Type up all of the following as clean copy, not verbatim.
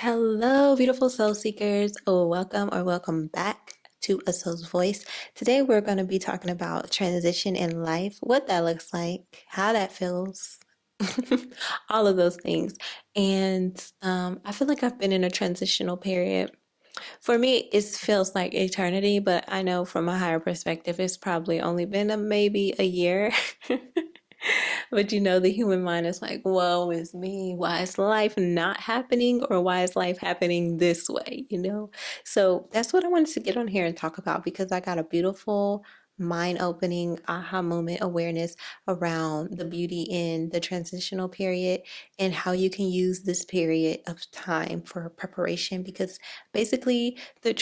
Hello, beautiful soul seekers. Oh, welcome or welcome back to A Soul's Voice. Today, we're going to be talking about transition in life, what that looks like, how that feels, all of those things. And I feel like I've been in a transitional period. For me, it feels like eternity, but I know from a higher perspective, it's probably only been maybe a year. But the human mind is like, woe is me. Why is life not happening? Or why is life happening this way? So that's what I wanted to get on here and talk about because I got a beautiful mind opening aha moment awareness around the beauty in the transitional period and how you can use this period of time for preparation because basically the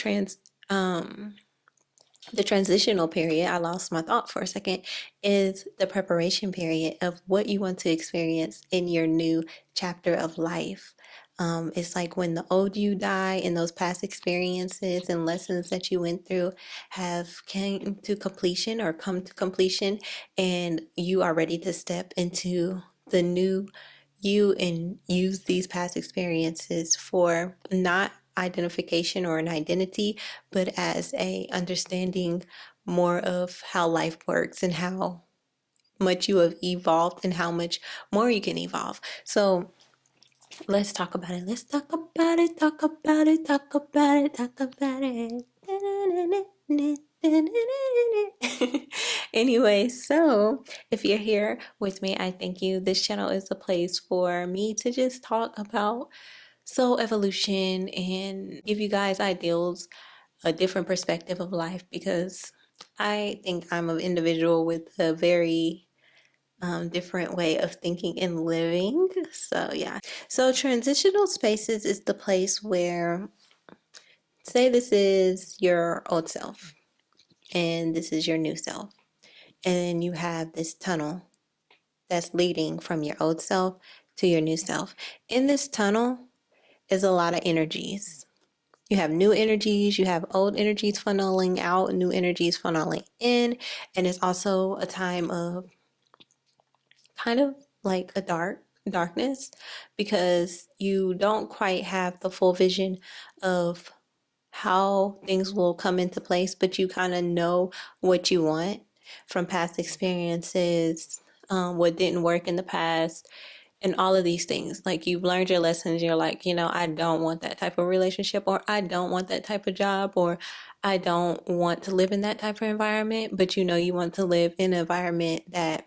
transitional period, I lost my thought for a second, is the preparation period of what you want to experience in your new chapter of life. It's like when the old you die and those past experiences and lessons that you went through have came to completion or come to completion, and you are ready to step into the new you and use these past experiences for not identification or an identity, but as a understanding more of how life works and how much you have evolved and how much more you can evolve. So let's talk about it. Let's talk about it, talk about it, talk about it, talk about it. Anyway, so if you're here with me, I thank you. This channel is a place for me to just talk about soul evolution and give you guys ideals, a different perspective of life because I think I'm an individual with a very different way of thinking and living. So, yeah. So, transitional spaces is the place where, say, this is your old self and this is your new self, and you have this tunnel that's leading from your old self to your new self. In this tunnel is a lot of energies. You have new energies, you have old energies funneling out, new energies funneling in, and it's also a time of kind of like a darkness because you don't quite have the full vision of how things will come into place, but you kind of know what you want from past experiences, what didn't work in the past, and all of these things. Like you've learned your lessons. You're like, I don't want that type of relationship, or I don't want that type of job, or I don't want to live in that type of environment. But you want to live in an environment that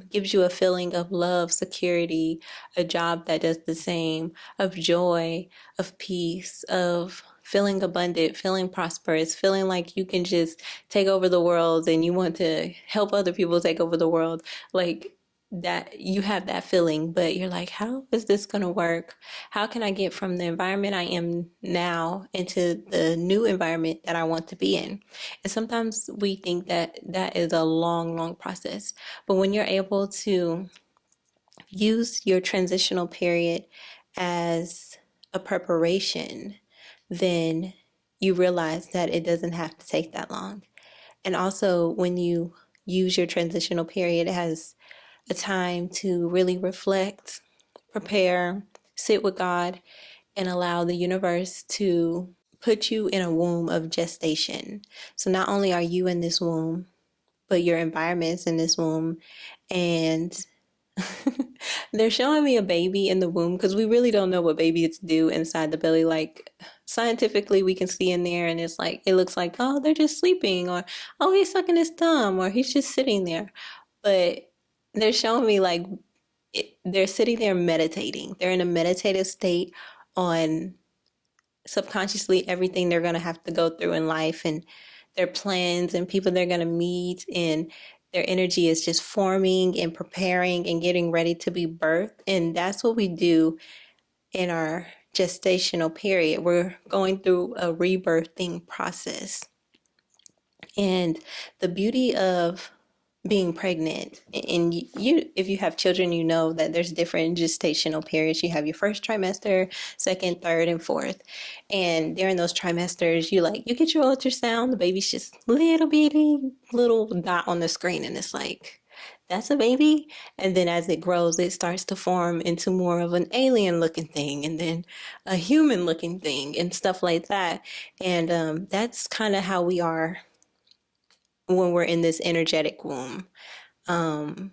gives you a feeling of love, security, a job that does the same, of joy, of peace, of feeling abundant, feeling prosperous, feeling like you can just take over the world and you want to help other people take over the world. Like that, you have that feeling, but you're like, how is this going to work? How can I get from the environment I am now into the new environment that I want to be in? And sometimes we think that that is a long, long process. But when you're able to use your transitional period as a preparation, then you realize that it doesn't have to take that long. And also, when you use your transitional period as a time to really reflect, prepare, sit with God, and allow the universe to put you in a womb of gestation. So not only are you in this womb, but your environment is in this womb. And they're showing me a baby in the womb because we really don't know what babies do inside the belly. Like scientifically, we can see in there and it's like, it looks like, oh, they're just sleeping, or oh, he's sucking his thumb, or he's just sitting there. But they're showing me like they're sitting there meditating. They're in a meditative state on subconsciously everything they're going to have to go through in life and their plans and people they're going to meet, and their energy is just forming and preparing and getting ready to be birthed. And that's what we do in our gestational period. We're going through a rebirthing process. And the beauty of being pregnant, and you if you have children, you know that there's different gestational periods. You have your first trimester, second, third, and fourth. And during those trimesters, you get your ultrasound, the baby's just little bitty little dot on the screen, and it's like, that's a baby. And then as it grows, it starts to form into more of an alien looking thing, and then a human looking thing, and stuff like that. And that's kind of how we are when we're in this energetic womb. Um,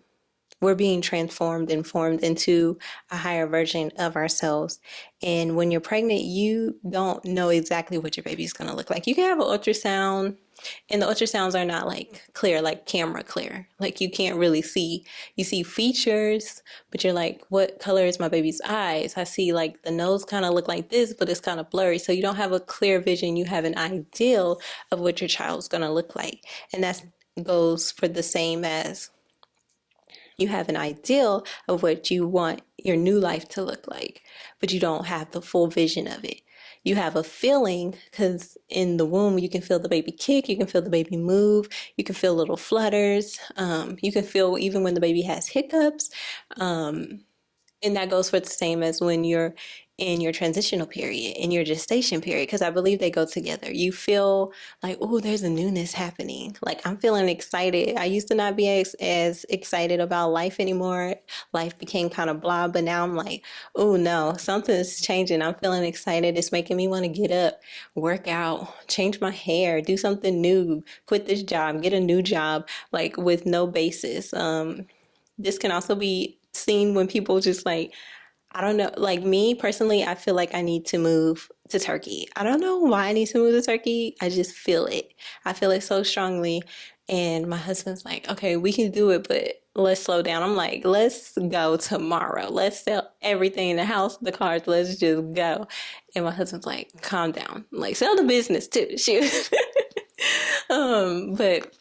we're being transformed and formed into a higher version of ourselves. And when you're pregnant, you don't know exactly what your baby's going to look like. You can have an ultrasound, and the ultrasounds are not like clear, like camera clear. Like you can't really see. You see features, but you're like, what color is my baby's eyes? I see like the nose kind of look like this, but it's kind of blurry. So you don't have a clear vision. You have an ideal of what your child's going to look like. And that goes for the same as you have an ideal of what you want your new life to look like, but you don't have the full vision of it. You have a feeling because in the womb, you can feel the baby kick, you can feel the baby move, you can feel little flutters, you can feel even when the baby has hiccups. And that goes for the same as when you're in your transitional period, in your gestation period, because I believe they go together. You feel like, oh, there's a newness happening. Like I'm feeling excited. I used to not be as excited about life anymore. Life became kind of blah, but now I'm like, oh no, something's changing. I'm feeling excited. It's making me want to get up, work out, change my hair, do something new, quit this job, get a new job, like with no basis. This can also be seen when people just like, I don't know, like me personally, I feel like I need to move to Turkey. I don't know why I need to move to Turkey. I just feel it. I feel it so strongly. And my husband's like, okay, we can do it, but let's slow down. I'm like, let's go tomorrow. Let's sell everything in the house, the cars, let's just go. And my husband's like, calm down. Like, sell the business too. Shoot. But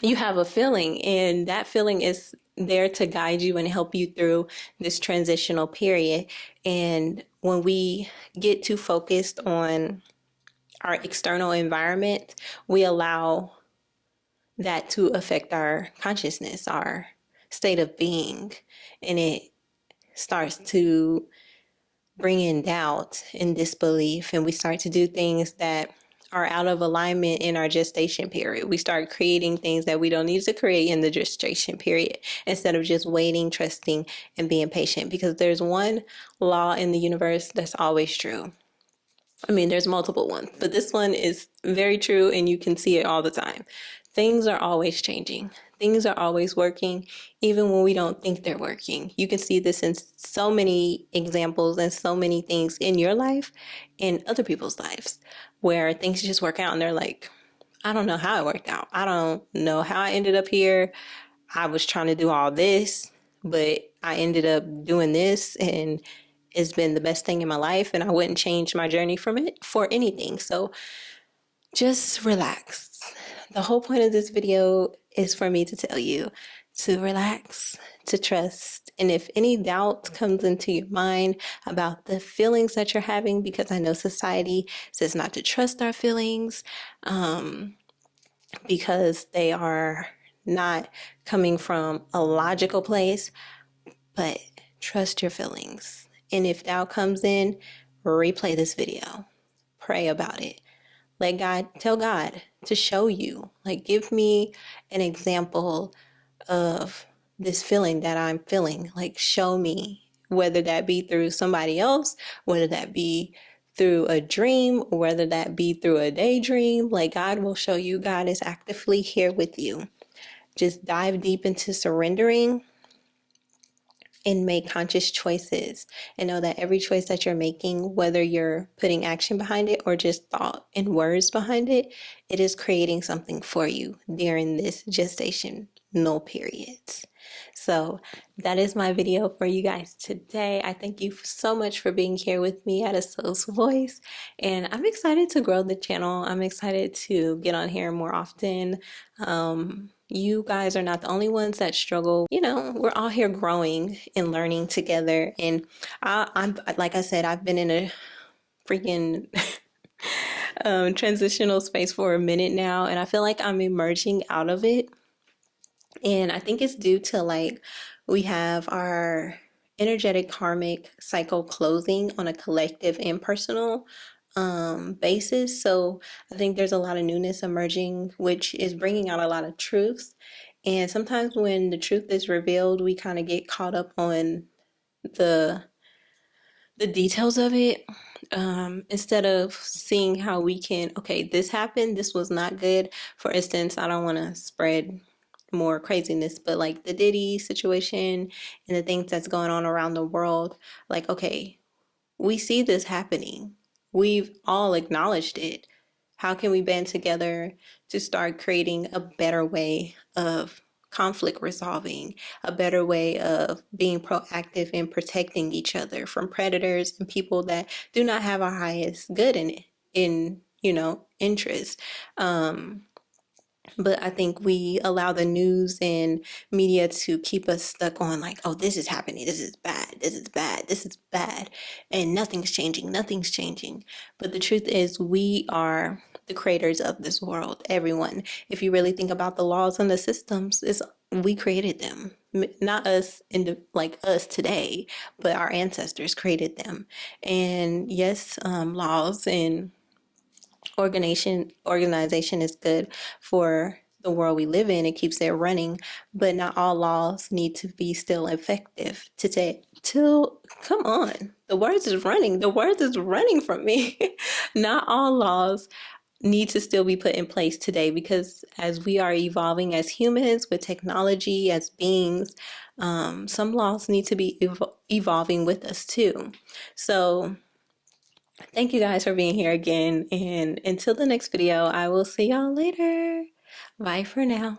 you have a feeling, and that feeling is there to guide you and help you through this transitional period. And when we get too focused on our external environment, we allow that to affect our consciousness, our state of being, and it starts to bring in doubt and disbelief, and we start to do things that are out of alignment in our gestation period. We start creating things that we don't need to create in the gestation period instead of just waiting, trusting, and being patient, because there's one law in the universe that's always true. I mean, there's multiple ones, but this one is very true, and you can see it all the time. Things are always changing. Things are always working, even when we don't think they're working. You can see this in so many examples and so many things in your life and other people's lives where things just work out and they're like, I don't know how it worked out. I don't know how I ended up here. I was trying to do all this, but I ended up doing this, and it's been the best thing in my life, and I wouldn't change my journey from it for anything. So just relax. The whole point of this video is for me to tell you to relax, to trust. And if any doubt comes into your mind about the feelings that you're having, because I know society says not to trust our feelings, because they are not coming from a logical place, but trust your feelings. And if doubt comes in, replay this video. Pray about it. Let God, tell God to show you. Like, give me an example of this feeling that I'm feeling. Like, show me, whether that be through somebody else, whether that be through a dream, whether that be through a daydream. Like, God will show you. God is actively here with you. Just dive deep into surrendering and make conscious choices, and know that every choice that you're making, whether you're putting action behind it or just thought and words behind it, it is creating something for you during this gestational periods. So that is my video for you guys today. I thank you so much for being here with me at A Soul's Voice, and I'm excited to grow the channel. I'm excited to get on here more often. You guys are not the only ones that struggle. You know, we're all here growing and learning together. And I'm like I said, I've been in a freaking transitional space for a minute now, and I feel like I'm emerging out of it. And I think it's due to, like, we have our energetic karmic cycle closing on a collective and personal basis. So I think there's a lot of newness emerging, which is bringing out a lot of truths. And sometimes when the truth is revealed, we kind of get caught up on the the details of it, instead of seeing how we can, okay, this happened, this was not good. For instance, I don't want to spread more craziness, but like the Diddy situation and the things that's going on around the world, like, okay, we see this happening. We've all acknowledged it. How can we band together to start creating a better way of conflict resolving, a better way of being proactive in protecting each other from predators and people that do not have our highest good in interest. But I think we allow the news and media to keep us stuck on, like, oh, this is happening, this is bad, this is bad, this is bad, and nothing's changing, nothing's changing. But the truth is, we are the creators of this world, everyone. If you really think about the laws and the systems, we created them. Not us like us today, but our ancestors created them. And yes, laws and organization is good for the world we live in. It keeps it running, but not all laws need to be still effective today. Till come on, the words is running from me. Not all laws need to still be put in place today, because as we are evolving as humans with technology as beings, some laws need to be evolving with us too. So thank you guys for being here again. And until the next video, I will see y'all later. Bye for now.